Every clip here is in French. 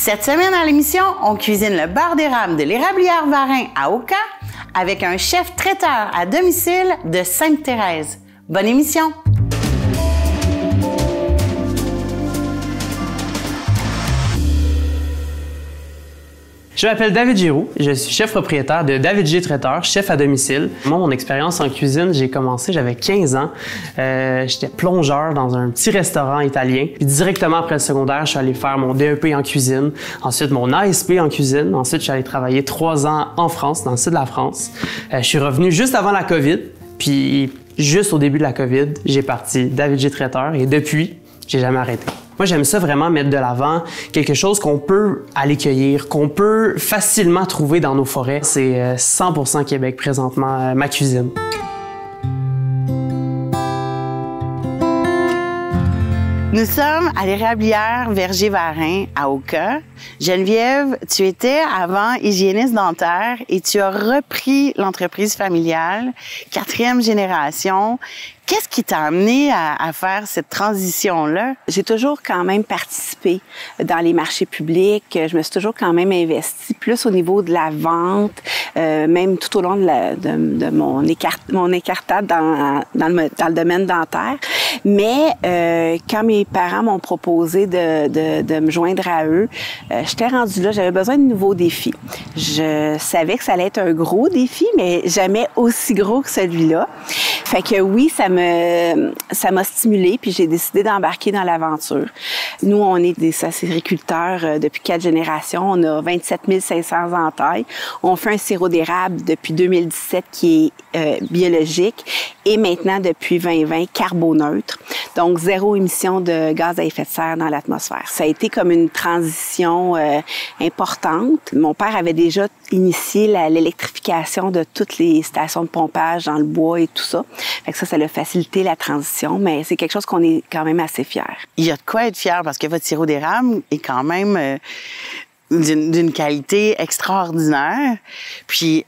Cette semaine à l'émission, on cuisine le beurre d'érable de l'Érablière Varin à Oka avec un chef traiteur à domicile de Sainte-Thérèse. Bonne émission! Je m'appelle David Giroux, je suis chef propriétaire de David G Traiteur, chef à domicile. Moi, mon expérience en cuisine, j'ai commencé, j'avais 15 ans. J'étais plongeur dans un petit restaurant italien. Puis directement après le secondaire, je suis allé faire mon DEP en cuisine, ensuite mon ASP en cuisine. Ensuite, je suis allé travailler 3 ans en France, dans le sud de la France. Je suis revenu juste avant la COVID, puis juste au début de la COVID, j'ai parti David G Traiteur et depuis, j'ai jamais arrêté. Moi, j'aime ça vraiment mettre de l'avant quelque chose qu'on peut aller cueillir, qu'on peut facilement trouver dans nos forêts. C'est 100% Québec présentement, ma cuisine. Nous sommes à l'Érablière Verger-Varin à Oka. Geneviève, tu étais avant hygiéniste dentaire et tu as repris l'entreprise familiale, 4e génération. Qu'est-ce qui t'a amené à faire cette transition-là? J'ai toujours quand même participé dans les marchés publics. Je me suis toujours quand même investie plus au niveau de la vente, même tout au long de mon écartade dans le domaine dentaire. Mais quand mes parents m'ont proposé de me joindre à eux, j'étais rendue là, j'avais besoin de nouveaux défis. Je savais que ça allait être un gros défi, mais jamais aussi gros que celui-là. Fait que oui, ça m'a stimulée, puis j'ai décidé d'embarquer dans l'aventure. Nous, on est des acériculteurs depuis 4 générations. On a 27 500 entailles. On fait un sirop d'érable depuis 2017 qui est biologique et maintenant, depuis 2020, carboneutre. Donc, 0 émission de gaz à effet de serre dans l'atmosphère. Ça a été comme une transition importante. Mon père avait déjà initié l'électrification de toutes les stations de pompage dans le bois et tout ça. Fait que ça l'a facilité la transition, mais c'est quelque chose qu'on est quand même assez fiers. Il y a de quoi être fier parce que votre sirop d'érable est quand même d'une qualité extraordinaire. Puis,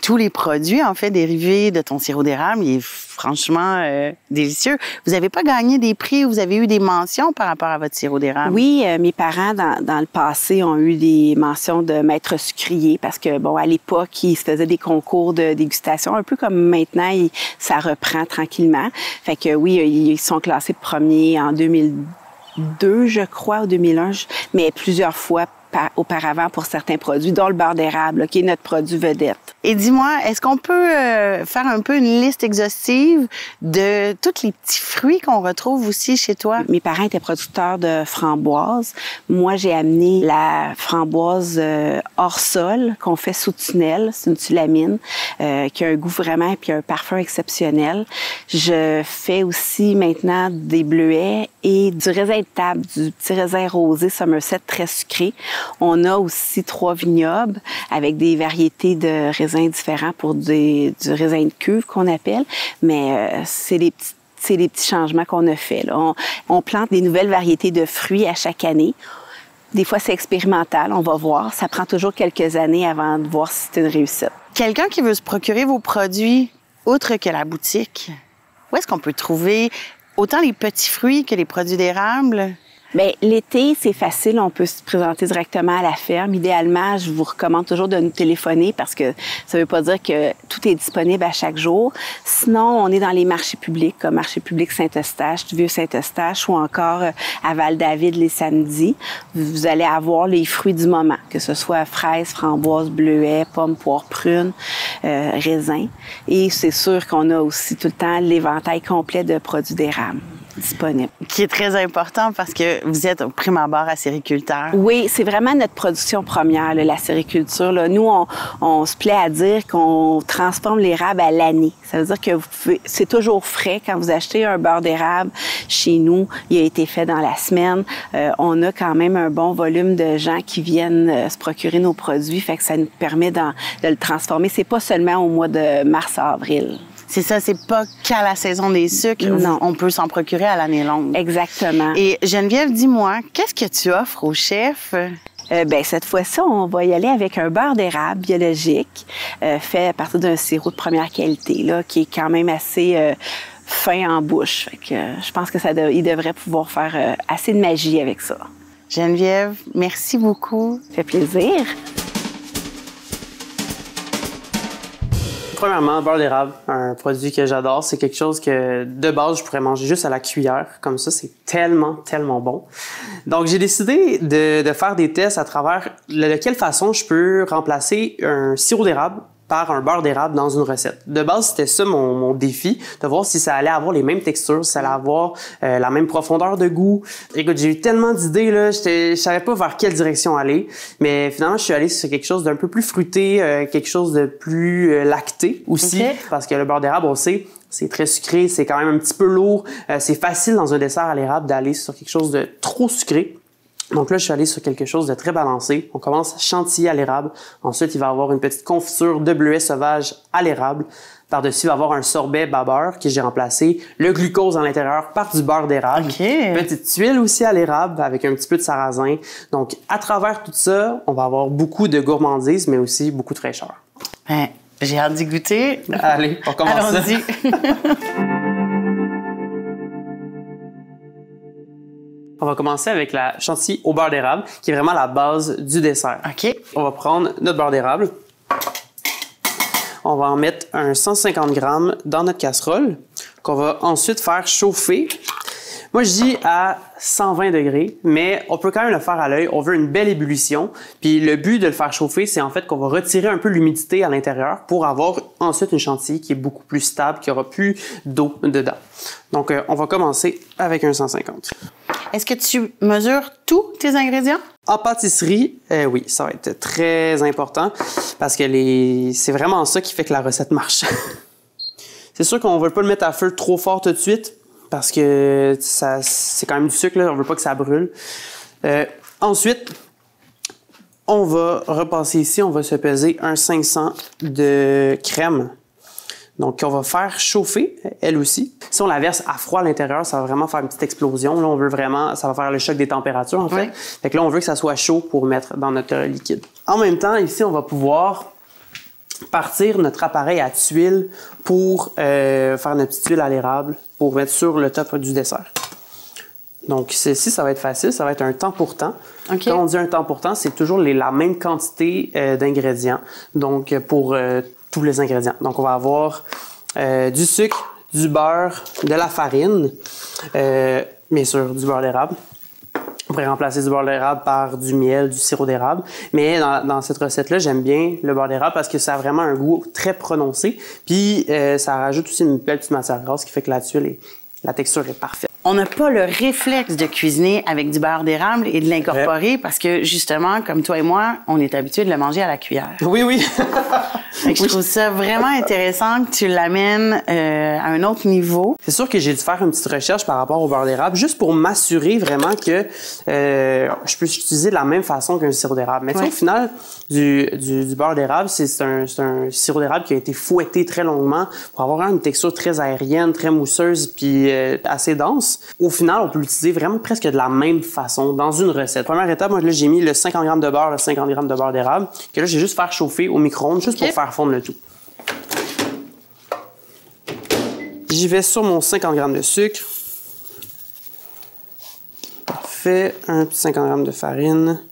tous les produits, en fait, dérivés de ton sirop d'érable, il est franchement délicieux. Vous n'avez pas gagné des prix, vous avez eu des mentions par rapport à votre sirop d'érable? Oui, mes parents, dans le passé, ont eu des mentions de maître sucrier parce que, bon, à l'époque, ils se faisaient des concours de dégustation, un peu comme maintenant, ça reprend tranquillement. Fait que oui, ils sont classés premiers en 2002, je crois, ou 2001, mais plusieurs fois auparavant pour certains produits, dont le beurre d'érable, qui est notre produit vedette. Et dis-moi, est-ce qu'on peut faire un peu une liste exhaustive de tous les petits fruits qu'on retrouve aussi chez toi? Mes parents étaient producteurs de framboises. Moi, j'ai amené la framboise hors sol qu'on fait sous tunnel. C'est une tulamine qui a un goût vraiment puis un parfum exceptionnel. Je fais aussi maintenant des bleuets et du raisin de table, du petit raisin rosé Somerset très sucré. On a aussi 3 vignobles avec des variétés de raisins différents pour du raisin de cuve qu'on appelle, mais c'est des petits changements qu'on a fait. Là. On plante des nouvelles variétés de fruits à chaque année. Des fois, c'est expérimental, on va voir. Ça prend toujours quelques années avant de voir si c'est une réussite. Quelqu'un qui veut se procurer vos produits, outre que la boutique, où est-ce qu'on peut trouver autant les petits fruits que les produits d'érable? Bien, l'été, c'est facile. On peut se présenter directement à la ferme. Idéalement, je vous recommande toujours de nous téléphoner parce que ça ne veut pas dire que tout est disponible à chaque jour. Sinon, on est dans les marchés publics, comme Marché public Saint-Eustache, du Vieux-Saint-Eustache ou encore à Val-David les samedis. Vous allez avoir les fruits du moment, que ce soit fraises, framboises, bleuets, pommes, poires, prunes, raisins. Et c'est sûr qu'on a aussi tout le temps l'éventail complet de produits d'érable disponible. Qui est très important parce que vous êtes au prime abord acériculteur. Oui, c'est vraiment notre production première, là, la sériculture. Là. Nous, on se plaît à dire qu'on transforme l'érable à l'année. Ça veut dire que c'est toujours frais. Quand vous achetez un beurre d'érable chez nous, il a été fait dans la semaine. On a quand même un bon volume de gens qui viennent se procurer nos produits, fait que ça nous permet de le transformer. C'est pas seulement au mois de mars-avril. C'est ça, c'est pas qu'à la saison des sucres. Non. On peut s'en procurer à l'année longue. Exactement. Et Geneviève, dis-moi, qu'est-ce que tu offres au chef? Cette fois-ci, on va y aller avec un beurre d'érable biologique fait à partir d'un sirop de première qualité, là, qui est quand même assez fin en bouche. Fait que, je pense que il devrait pouvoir faire assez de magie avec ça. Geneviève, merci beaucoup. Ça fait plaisir. Premièrement, beurre d'érable, un produit que j'adore. C'est quelque chose que, de base, je pourrais manger juste à la cuillère. Comme ça, c'est tellement, tellement bon. Donc, j'ai décidé de faire des tests à travers de quelle façon je peux remplacer un sirop d'érable par un beurre d'érable dans une recette. De base, c'était ça mon défi, de voir si ça allait avoir les mêmes textures, si ça allait avoir la même profondeur de goût. Écoute, j'ai eu tellement d'idées, là, je savais pas vers quelle direction aller, mais finalement, je suis allé sur quelque chose d'un peu plus fruité, quelque chose de plus lacté aussi, parce que le beurre d'érable, on sait, c'est très sucré, c'est quand même un petit peu lourd, c'est facile dans un dessert à l'érable d'aller sur quelque chose de trop sucré. Donc là, je suis allé sur quelque chose de très balancé. On commence chantilly à l'érable. Ensuite, il va y avoir une petite confiture de bleuet sauvage à l'érable. Par-dessus, il va y avoir un sorbet babeur que j'ai remplacé le glucose à l'intérieur par du beurre d'érable. Petite tuile aussi à l'érable avec un petit peu de sarrasin. Donc, à travers tout ça, on va avoir beaucoup de gourmandise, mais aussi beaucoup de fraîcheur. Ben, j'ai hâte d'y goûter. Allez, on commence. Allons-y. On va commencer avec la chantilly au beurre d'érable, qui est vraiment la base du dessert. OK. On va prendre notre beurre d'érable. On va en mettre un 150 grammes dans notre casserole, qu'on va ensuite faire chauffer. Moi, je dis à 120 degrés, mais on peut quand même le faire à l'œil. On veut une belle ébullition. Puis le but de le faire chauffer, c'est en fait qu'on va retirer un peu l'humidité à l'intérieur pour avoir ensuite une chantilly qui est beaucoup plus stable, qui aura plus d'eau dedans. Donc, on va commencer avec un 150. Est-ce que tu mesures tous tes ingrédients? En pâtisserie, oui, ça va être très important parce que c'est vraiment ça qui fait que la recette marche. C'est sûr qu'on ne veut pas le mettre à feu trop fort tout de suite parce que c'est quand même du sucre, là, on ne veut pas que ça brûle. Ensuite, on va repasser ici, on va se peser un 500 de crème. Donc, on va faire chauffer, elle aussi. Si on la verse à froid à l'intérieur, ça va vraiment faire une petite explosion. Là, on veut vraiment, ça va faire le choc des températures, en fait. Fait que là, on veut que ça soit chaud pour mettre dans notre liquide. En même temps, ici, on va pouvoir partir notre appareil à tuile pour faire notre petite tuile à l'érable pour mettre sur le top du dessert. Donc, ceci, ça va être facile. Ça va être un temps pour temps. Okay. Quand on dit un temps pour temps, c'est toujours la même quantité d'ingrédients. Donc, pour tous les ingrédients. Donc, on va avoir du sucre, du beurre, de la farine, bien sûr, du beurre d'érable. On pourrait remplacer du beurre d'érable par du miel, du sirop d'érable. Mais dans cette recette-là, j'aime bien le beurre d'érable parce que ça a vraiment un goût très prononcé. Puis, ça rajoute aussi une belle petite matière grasse qui fait que la tuile, la texture est parfaite. On n'a pas le réflexe de cuisiner avec du beurre d'érable et de l'incorporer parce que, justement, comme toi et moi, on est habitué de le manger à la cuillère. Oui, oui. Je trouve ça vraiment intéressant que tu l'amènes à un autre niveau. C'est sûr que j'ai dû faire une petite recherche par rapport au beurre d'érable juste pour m'assurer vraiment que je peux l'utiliser de la même façon qu'un sirop d'érable. Mais tu sais, au final, du beurre d'érable, c'est un sirop d'érable qui a été fouetté très longuement pour avoir une texture très aérienne, très mousseuse puis assez dense. Au final, on peut l'utiliser vraiment presque de la même façon dans une recette. Première étape, moi, là, j'ai mis le 50 g de beurre, le 50 g de beurre d'érable, que là, j'ai juste faire chauffer au micro-ondes juste pour faire fondre le tout. J'y vais sur mon 50 g de sucre. Parfait. Un petit 50 g de farine.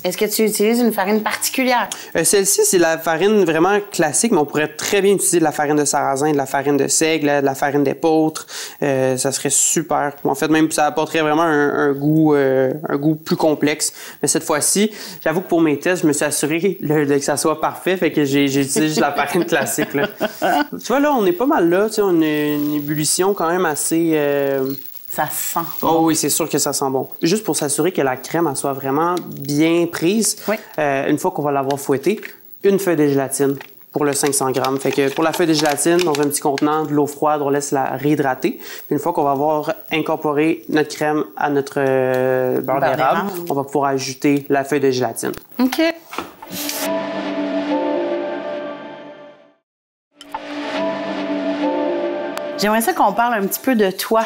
Est-ce que tu utilises une farine particulière? Celle-ci, c'est la farine vraiment classique, mais on pourrait très bien utiliser de la farine de sarrasin, de la farine de seigle, de la farine d'épeautre. Ça serait super. En fait, même ça apporterait vraiment un goût plus complexe. Mais cette fois-ci, j'avoue que pour mes tests, je me suis assuré que ça soit parfait, fait que j'ai utilisé juste la farine classique. Là. Tu vois, là, on est pas mal là. Tu sais, on a une ébullition quand même assez... Ça sent. Oh oui, c'est sûr que ça sent bon. Juste pour s'assurer que la crème elle soit vraiment bien prise, une fois qu'on va l'avoir fouettée, une feuille de gélatine pour le 500 grammes. Fait que pour la feuille de gélatine, dans un petit contenant, de l'eau froide, on laisse la réhydrater. Puis une fois qu'on va avoir incorporé notre crème à notre beurre d'érable, on va pouvoir ajouter la feuille de gélatine. OK. J'aimerais ça qu'on parle un petit peu de toi.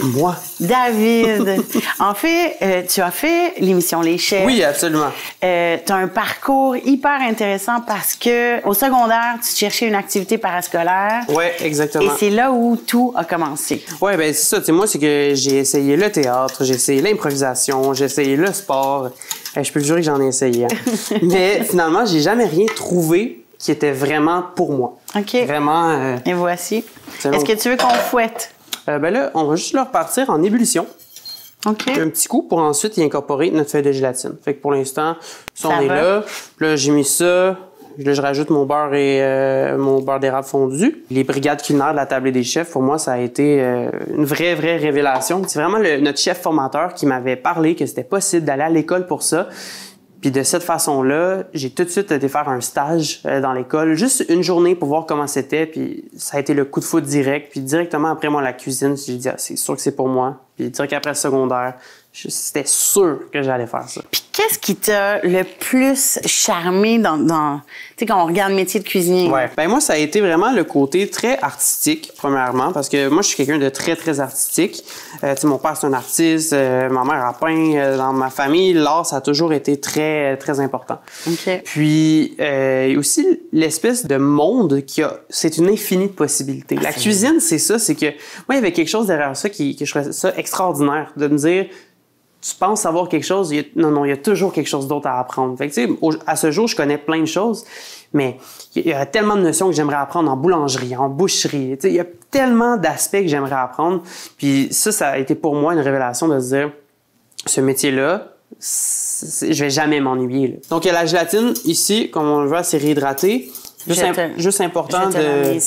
Moi. David. En fait, tu as fait l'émission Les Chefs. Oui, absolument. Tu as un parcours hyper intéressant parce que au secondaire, tu cherchais une activité parascolaire. Oui, exactement. Et c'est là où tout a commencé. Oui, ben c'est ça. Tu sais, moi, c'est que j'ai essayé le théâtre, j'ai essayé l'improvisation, j'ai essayé le sport. Je peux te jurer que j'en ai essayé. Hein. Mais finalement, j'ai jamais rien trouvé qui était vraiment pour moi. OK. Vraiment. Et voici. C'est Est-ce long. que tu veux qu'on fouette? Ben là, on va juste le repartir en ébullition. OK. Un petit coup pour ensuite y incorporer notre feuille de gélatine. Fait que pour l'instant, ça, on est là. Là, j'ai mis ça. Là, je rajoute mon beurre et mon beurre d'érable fondu. Les brigades culinaires de la table des chefs, pour moi, ça a été une vraie révélation. C'est vraiment notre chef formateur qui m'avait parlé que c'était possible d'aller à l'école pour ça. Puis de cette façon-là, j'ai tout de suite été faire un stage dans l'école, juste une journée pour voir comment c'était. Puis ça a été le coup de foudre direct. Puis directement après moi, la cuisine, j'ai dit, ah, c'est sûr que c'est pour moi. Puis direct après le secondaire, c'était sûr que j'allais faire ça. Puis qu'est-ce qui t'a le plus charmé dans tu sais, quand on regarde le métier de cuisinier? Ouais. Ben moi, ça a été vraiment le côté très artistique, premièrement, parce que moi, je suis quelqu'un de très artistique. Tu sais, mon père, c'est un artiste, ma mère a peint. Dans ma famille, l'art, ça a toujours été très important. OK. Puis, il y a aussi l'espèce de monde c'est une infinie de possibilités. La cuisine, c'est ça, c'est que moi, il y avait quelque chose derrière ça que je trouvais ça extraordinaire, de me dire, tu penses savoir quelque chose, non, il y a toujours quelque chose d'autre à apprendre. Fait que, tu sais, à ce jour, je connais plein de choses, mais il y a tellement de notions que j'aimerais apprendre en boulangerie, en boucherie. Tu sais, il y a tellement d'aspects que j'aimerais apprendre. Puis ça a été pour moi une révélation de se dire, ce métier-là, je vais jamais m'ennuyer. Là. Donc, il y a la gélatine ici, comme on le voit, c'est réhydraté. Juste important de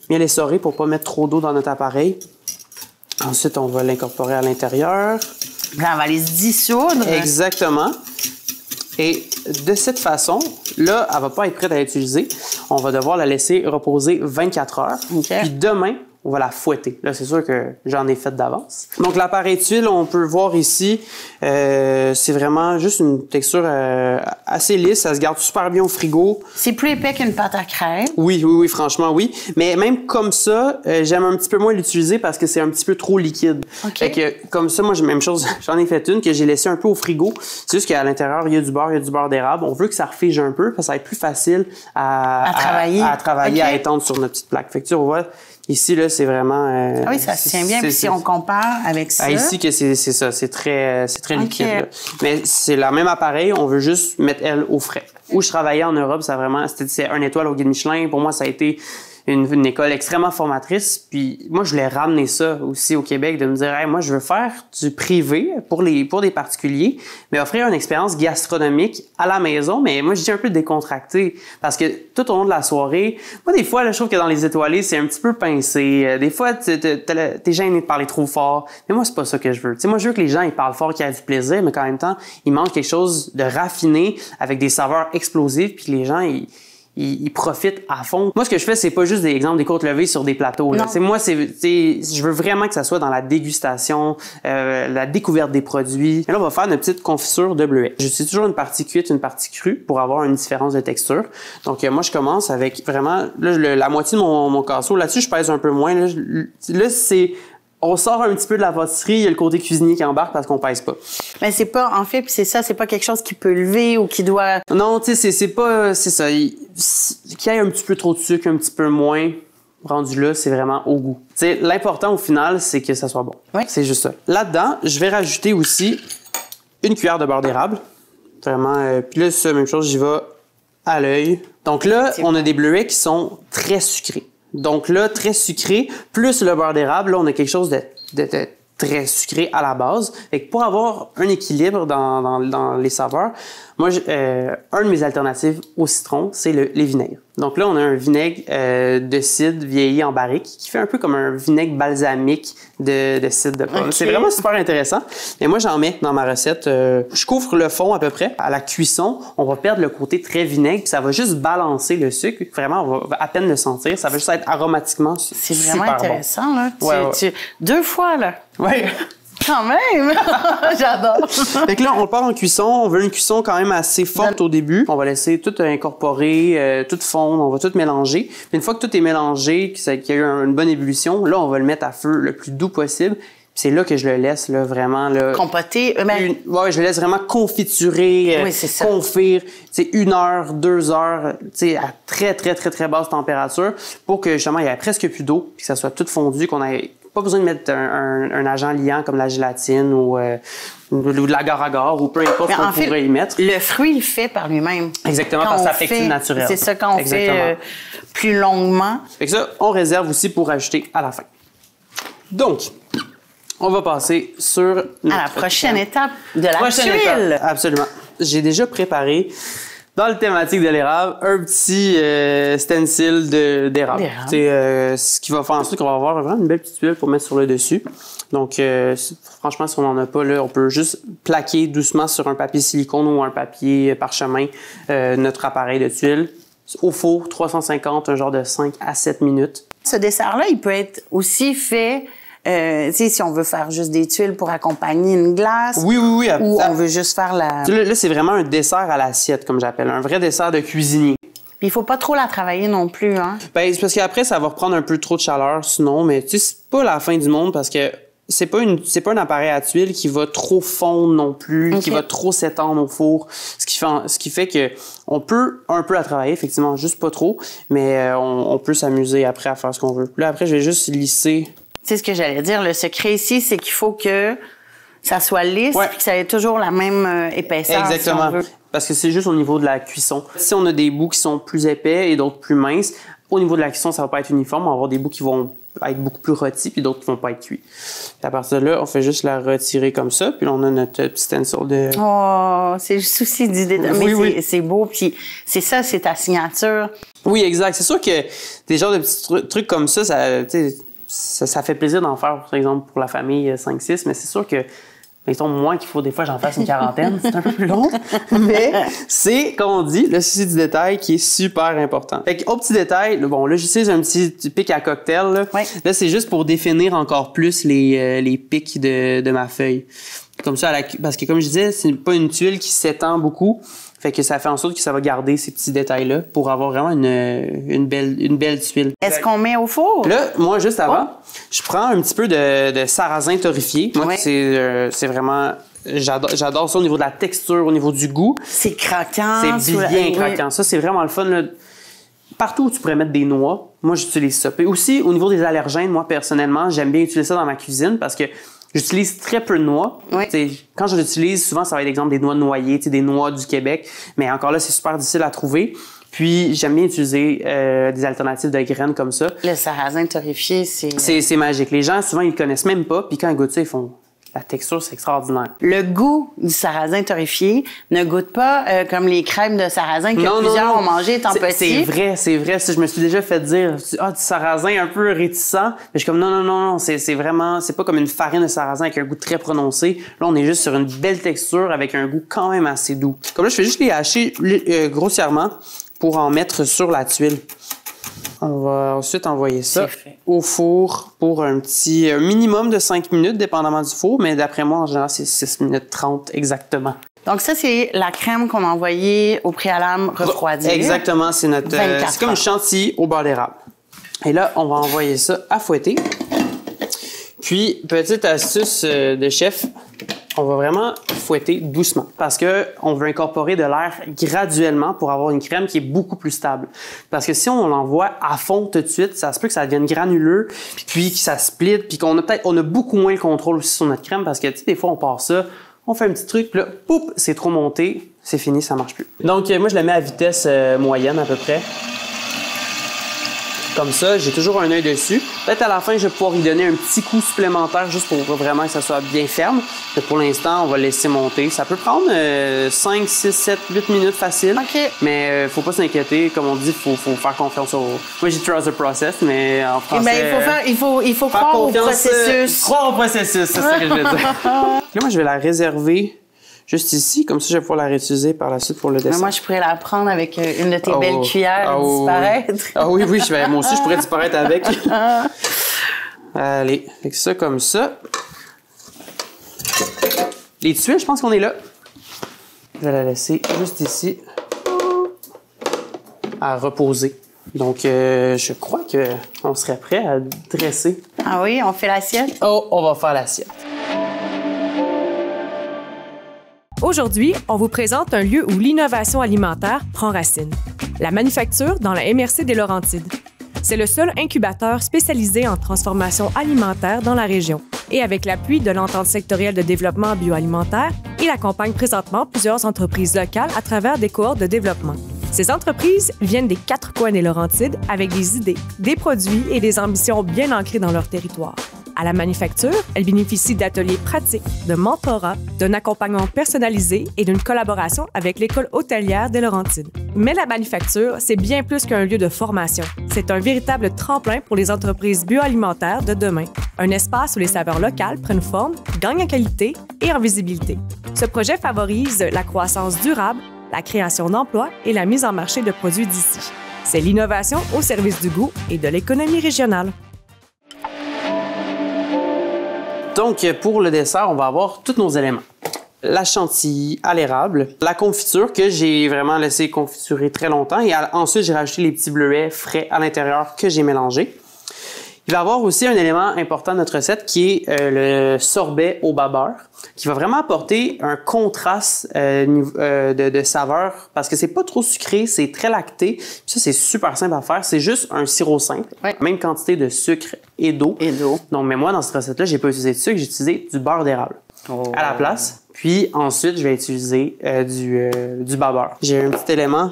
bien l'essorer pour pas mettre trop d'eau dans notre appareil. Ensuite, on va l'incorporer à l'intérieur. Là, on va les dissoudre. Exactement. Et de cette façon, là, elle va pas être prête à l'utiliser. On va devoir la laisser reposer 24 heures. OK. Puis demain, on va la fouetter. Là, c'est sûr que j'en ai fait d'avance. Donc, l'appareil tuile, on peut voir ici, c'est vraiment juste une texture assez lisse. Ça se garde super bien au frigo. C'est plus épais qu'une pâte à crème. Oui, franchement, oui. Mais même comme ça, j'aime un petit peu moins l'utiliser parce que c'est un petit peu trop liquide. OK. Fait que, comme ça, moi, j'ai la même chose. J'en ai fait une que j'ai laissée un peu au frigo. C'est juste qu'à l'intérieur, il y a du beurre d'érable. On veut que ça refige un peu parce que ça va être plus facile à travailler, OK. à étendre sur notre petite plaque. Fait que tu vois, ici, là, c'est vraiment... Ah oui, ça se tient bien. Puis si on compare avec ça... Ah, ici, que c'est ça. C'est très liquide. OK. Là. Mais c'est le même appareil. On veut juste mettre elle au frais. Où je travaillais en Europe, c'est un étoile au guide Michelin. Pour moi, ça a été une école extrêmement formatrice. Puis moi, je voulais ramener ça aussi au Québec, de me dire, hey, moi, je veux faire du privé pour des particuliers, mais offrir une expérience gastronomique à la maison. Mais moi, je dis un peu décontracté, parce que tout au long de la soirée, moi, des fois, là, je trouve que dans les étoilés, c'est un petit peu pincé. Des fois, t'es gêné de parler trop fort. Mais moi, c'est pas ça que je veux. Tu sais, moi, je veux que les gens, ils parlent fort, qu'ils aient du plaisir, mais qu'en même temps, ils mangent quelque chose de raffiné, avec des saveurs explosives, puis que les gens, ils profitent à fond. Moi, ce que je fais, c'est pas juste des exemples des côtes levées sur des plateaux. Là. Moi, je veux vraiment que ça soit dans la dégustation, la découverte des produits. Et là, on va faire une petite confiture de bleuet. J'utilise toujours une partie cuite, une partie crue pour avoir une différence de texture. Donc, moi, je commence avec vraiment la moitié de mon casseau. Là-dessus, je pèse un peu moins. Là c'est... On sort un petit peu de la pâtisserie, il y a le côté cuisinier qui embarque parce qu'on pèse pas. Mais c'est pas, en fait, puis c'est ça, c'est pas quelque chose qui peut lever ou qui doit... Non, tu sais, c'est ça. Qu'il y ait un petit peu trop de sucre, un petit peu moins, rendu là, c'est vraiment au goût. Tu sais, l'important au final, c'est que ça soit bon. Oui. C'est juste ça. Là-dedans, je vais rajouter aussi une cuillère de beurre d'érable. Vraiment, puis là, c'est la même chose, j'y vais à l'œil. Donc là, on a des bleuets qui sont très sucrés. Donc là, très sucré, plus le beurre d'érable, là, on a quelque chose de très sucré à la base. Fait que pour avoir un équilibre dans les saveurs, moi, un de mes alternatives au citron, c'est les vinaigres. Donc là, on a un vinaigre de cidre vieilli en barrique qui fait un peu comme un vinaigre balsamique de cidre de pomme. Okay. C'est vraiment super intéressant. Et moi, j'en mets dans ma recette. Je couvre le fond à peu près. À la cuisson, on va perdre le côté très vinaigre, puis ça va juste balancer le sucre. Vraiment, on va à peine le sentir. Ça va juste être aromatiquement C'est vraiment intéressant, bon. Là. Ouais. 2 fois, là. Ouais. Quand même! J'adore! Fait que là, on part en cuisson. On veut une cuisson quand même assez forte au début. On va laisser tout incorporer, tout fondre. On va tout mélanger. Puis une fois que tout est mélangé, qu'il y a eu une bonne ébullition, là, on va le mettre à feu le plus doux possible. C'est là que je le laisse là, vraiment. Là, compoter. Ouais, je le laisse vraiment confiturer, oui, c'est ça. confire, 1 heure, 2 heures, à très, très, très, très basse température pour que justement il n'y ait presque plus d'eau puis que ça soit tout fondu, qu'on ait pas besoin de mettre un agent liant comme la gélatine ou de l'agar-agar ou peu importe ce qu'on pourrait y mettre. Le fruit, il fait par lui-même. Exactement, parce que ça affecte naturel. C'est ça quand on fait plus longuement. Fait que ça, on réserve aussi pour ajouter à la fin. Donc, on va passer sur à la prochaine étape de la tuile. Étape, absolument. J'ai déjà préparé, dans le thématique de l'érable, un petit stencil d'érable. Ce qui va faire en sorte qu'on va avoir vraiment une belle petite tuile pour mettre sur le dessus. Donc, franchement, si on n'en a pas, là, on peut juste plaquer doucement sur un papier silicone ou un papier parchemin notre appareil de tuile. Au four, 350, un genre de 5 à 7 minutes. Ce dessert-là, il peut être aussi fait... si on veut faire juste des tuiles pour accompagner une glace. Oui. Ou on veut juste faire la... Là, c'est vraiment un dessert à l'assiette, comme j'appelle. Un vrai dessert de cuisinier. Puis il faut pas trop la travailler non plus, hein? Ben, c'est parce qu'après, ça va reprendre un peu trop de chaleur, sinon. Mais tu sais, c'est pas la fin du monde parce que c'est pas un appareil à tuile qui va trop fondre non plus, qui va trop s'étendre au four. Ce qui fait que on peut un peu la travailler, effectivement, juste pas trop. Mais on peut s'amuser après à faire ce qu'on veut. Là, après, je vais juste lisser... C'est ce que j'allais dire. Le secret ici, c'est qu'il faut que ça soit lisse et que ça ait toujours la même épaisseur. Exactement. Si on veut. Parce que c'est juste au niveau de la cuisson. Si on a des bouts qui sont plus épais et d'autres plus minces, au niveau de la cuisson, ça va pas être uniforme. On va avoir des bouts qui vont être beaucoup plus rôtis puis d'autres qui vont pas être cuits. Puis à partir de là, on fait juste la retirer comme ça. Puis là, on a notre petit stencil de... Oh, c'est le souci d'idée. Mais c'est beau. Puis c'est ça, c'est ta signature. Oui, exact. C'est sûr que des genres de petits trucs comme ça, ça fait plaisir d'en faire, par exemple, pour la famille 5-6, mais c'est sûr que, mettons, moi, qu'il faut des fois j'en fasse une quarantaine, c'est un peu plus long, mais c'est, comme on dit, le souci du détail qui est super important. Fait qu'au petit détail, bon, là, j'utilise un petit pic à cocktail, là. Ouais. Là, c'est juste pour définir encore plus les pics de ma feuille. Comme ça, parce que, comme je disais, c'est pas une tuile qui s'étend beaucoup. Fait que ça fait en sorte que ça va garder ces petits détails-là pour avoir vraiment une belle tuile. Est-ce qu'on met au four? Là, moi, juste avant, je prends un petit peu de sarrasin torréfié. Moi, c'est vraiment... J'adore ça au niveau de la texture, au niveau du goût. C'est croquant. C'est bien croquant. Ça, c'est vraiment le fun, là. Partout où tu pourrais mettre des noix, moi, j'utilise ça. Puis aussi, au niveau des allergènes, moi, personnellement, j'aime bien utiliser ça dans ma cuisine parce que j'utilise très peu de noix. Oui. Quand je l'utilise, souvent, ça va être l'exemple des noix noyées, des noix du Québec. Mais encore là, c'est super difficile à trouver. Puis, j'aime bien utiliser des alternatives de graines comme ça. Le sarrasin torréfié, c'est... C'est magique. Les gens, souvent, ils le connaissent même pas. Puis quand ils goûtent ça, ils font... La texture, c'est extraordinaire. Le goût du sarrasin torréfié ne goûte pas comme les crèmes de sarrasin que plusieurs ont mangé étant petits. C'est vrai. Je me suis déjà fait dire, du sarrasin un peu réticent. Mais je suis comme, non, c'est vraiment, c'est pas comme une farine de sarrasin avec un goût très prononcé. Là, on est juste sur une belle texture avec un goût quand même assez doux. Comme là, je fais juste les hacher grossièrement pour en mettre sur la tuile. On va ensuite envoyer ça au four pour un minimum de 5 minutes, dépendamment du four, mais d'après moi, en général, c'est 6 minutes 30 exactement. Donc ça, c'est la crème qu'on a envoyée au préalable refroidir. Exactement, c'est notre c'est comme une chantilly au beurre d'érable. Et là, on va envoyer ça à fouetter. Puis, petite astuce de chef, on va vraiment fouetter doucement parce que on veut incorporer de l'air graduellement pour avoir une crème qui est beaucoup plus stable. Parce que si on l'envoie à fond tout de suite, ça se peut que ça devienne granuleux, puis que ça split, puis qu'on a beaucoup moins le contrôle aussi sur notre crème parce que tu sais, des fois on part ça, on fait un petit truc, puis là, poup, c'est trop monté, c'est fini, ça marche plus. Donc moi je la mets à vitesse moyenne à peu près. Comme ça, j'ai toujours un œil dessus. Peut-être à la fin, je vais pouvoir y donner un petit coup supplémentaire juste pour vraiment que ça soit bien ferme. Mais pour l'instant, on va le laisser monter. Ça peut prendre 5, 6, 7, 8 minutes facile. OK. Mais faut pas s'inquiéter. Comme on dit, il faut faire confiance au... Moi, j'ai trust the process, mais en français... il faut croire au processus. Croire au processus, c'est ça que je veux dire. Là, moi, je vais la réserver juste ici, comme ça, je vais pouvoir la réutiliser par la suite pour le dessert. Mais moi, je pourrais la prendre avec une de tes belles cuillères et disparaître. Ah oui, moi aussi, je pourrais disparaître avec. Allez, avec ça comme ça. Les tuiles, je pense qu'on est là. Je vais la laisser juste ici à reposer. Donc, je crois qu'on serait prêt à dresser. Ah oui, on fait l'assiette? Oh, on va faire l'assiette. Aujourd'hui, on vous présente un lieu où l'innovation alimentaire prend racine. La manufacture dans la MRC des Laurentides. C'est le seul incubateur spécialisé en transformation alimentaire dans la région. Et avec l'appui de l'Entente sectorielle de développement bioalimentaire, il accompagne présentement plusieurs entreprises locales à travers des cohortes de développement. Ces entreprises viennent des 4 coins des Laurentides avec des idées, des produits et des ambitions bien ancrées dans leur territoire. À la manufacture, elles bénéficient d'ateliers pratiques, de mentorat, d'un accompagnement personnalisé et d'une collaboration avec l'École hôtelière des Laurentides. Mais la manufacture, c'est bien plus qu'un lieu de formation. C'est un véritable tremplin pour les entreprises bioalimentaires de demain. Un espace où les saveurs locales prennent forme, gagnent en qualité et en visibilité. Ce projet favorise la croissance durable, la création d'emplois et la mise en marché de produits d'ici. C'est l'innovation au service du goût et de l'économie régionale. Donc, pour le dessert, on va avoir tous nos éléments. La chantilly à l'érable, la confiture que j'ai vraiment laissé confiturer très longtemps et ensuite j'ai rajouté les petits bleuets frais à l'intérieur que j'ai mélangés. Il va y avoir aussi un élément important de notre recette qui est le sorbet au bas beurre, qui va vraiment apporter un contraste de saveur parce que c'est pas trop sucré, c'est très lacté. Puis ça, c'est super simple à faire. C'est juste un sirop simple, même quantité de sucre et d'eau. Donc, mais moi, dans cette recette-là, j'ai pas utilisé de sucre, j'ai utilisé du beurre d'érable à la place. Puis ensuite, je vais utiliser du bas beurre. J'ai un petit élément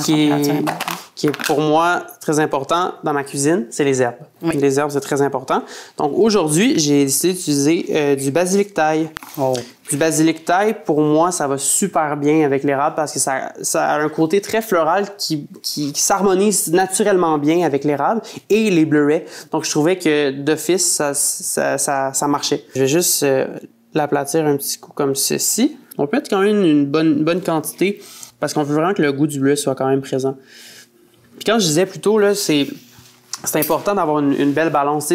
qui est pour moi très important dans ma cuisine, c'est les herbes. Oui. Les herbes, c'est très important. Donc aujourd'hui, j'ai décidé d'utiliser du basilic thaï. Du basilic thaï, pour moi, ça va super bien avec l'érable parce que ça a un côté très floral qui s'harmonise naturellement bien avec l'érable et les bleuets. Donc je trouvais que d'office, ça marchait. Je vais juste l'aplatir un petit coup comme ceci. On peut mettre quand même une bonne quantité parce qu'on veut vraiment que le goût du bleuet soit quand même présent. Puis quand je disais plus tôt, là, c'est important d'avoir une belle balance.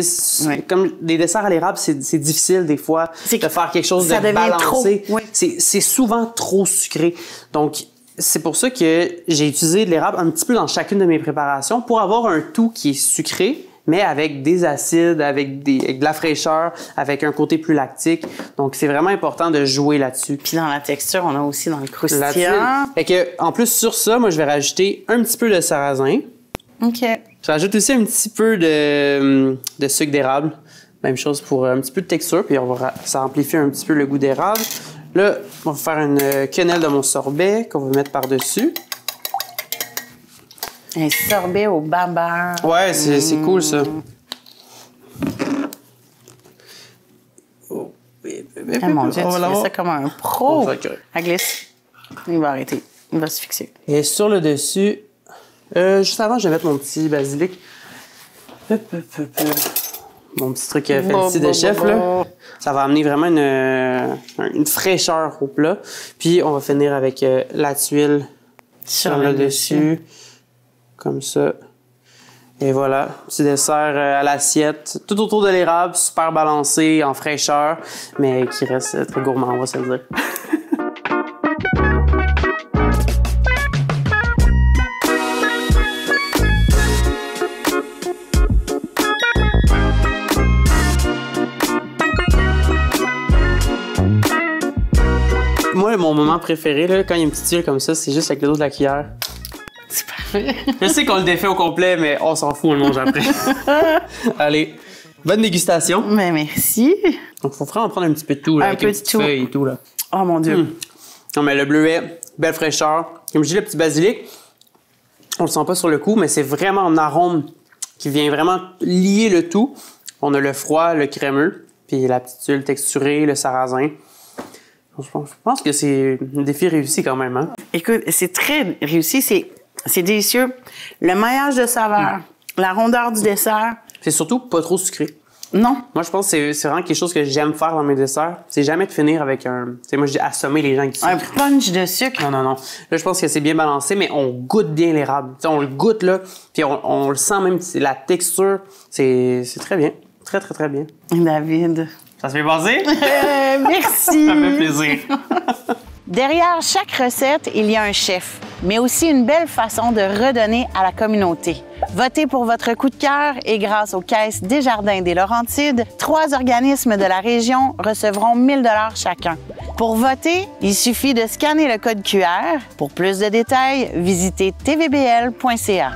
Comme des desserts à l'érable, c'est difficile des fois de faire quelque chose de balancé. C'est souvent trop sucré. Donc, c'est pour ça que j'ai utilisé de l'érable un petit peu dans chacune de mes préparations pour avoir un tout qui est sucré, mais avec des acides, avec de la fraîcheur, avec un côté plus lactique. Donc, c'est vraiment important de jouer là-dessus. Puis dans la texture, on a aussi dans le croustillant. Fait que, en plus, sur ça, moi, je vais rajouter un petit peu de sarrasin. OK. Je rajoute aussi un petit peu de sucre d'érable. Même chose pour un petit peu de texture, puis ça amplifie un petit peu le goût d'érable. Là, on va faire une quenelle de mon sorbet qu'on va mettre par-dessus. Un sorbet au bas beurre. Ouais, c'est cool, ça. Oh, mon Dieu, tu fais ça comme un pro. Elle glisse. Il va arrêter. Il va se fixer. Et sur le dessus, juste avant, je vais mettre mon petit basilic. Mon petit truc fancy de chef, là. Ça va amener vraiment une fraîcheur au plat. Puis, on va finir avec la tuile sur le dessus. Comme ça. Et voilà, petit dessert à l'assiette, tout autour de l'érable, super balancé, en fraîcheur, mais qui reste très gourmand, on va se le dire. Moi, mon moment préféré, là, quand il y a une petite tuile comme ça, c'est juste avec le dos de la cuillère. C'est parfait. Je sais qu'on le défait au complet, mais on s'en fout, on le mange après. Allez, bonne dégustation. Mais merci. Donc, il faut vraiment prendre un petit peu de tout, là, avec une petite feuille et tout, là. Oh mon Dieu. Non, mais le bleuet, belle fraîcheur. Comme je dis, le petit basilic, on le sent pas sur le coup, mais c'est vraiment un arôme qui vient vraiment lier le tout. On a le froid, le crémeux, puis la petite tuile texturée, le sarrasin. Je pense que c'est un défi réussi quand même, hein? Écoute, c'est très réussi, c'est délicieux. Le maillage de saveur, la rondeur du dessert. C'est surtout pas trop sucré. Non. Moi, je pense que c'est vraiment quelque chose que j'aime faire dans mes desserts. C'est jamais de finir avec un... Tu sais, moi, je dis assommer les gens avec du sucre. Un punch de sucre. Non. Là, je pense que c'est bien balancé, mais on goûte bien l'érable. Tu sais, on le goûte, là, puis on le sent même, la texture. C'est très bien. Très, très, très bien. David. Ça se fait passer? Merci. Ça me fait plaisir. Derrière chaque recette, il y a un chef. mais aussi une belle façon de redonner à la communauté. Votez pour votre coup de cœur et grâce aux caisses Desjardins des Laurentides, 3 organismes de la région recevront 1 000 $ chacun. Pour voter, il suffit de scanner le code QR. Pour plus de détails, visitez tvbl.ca.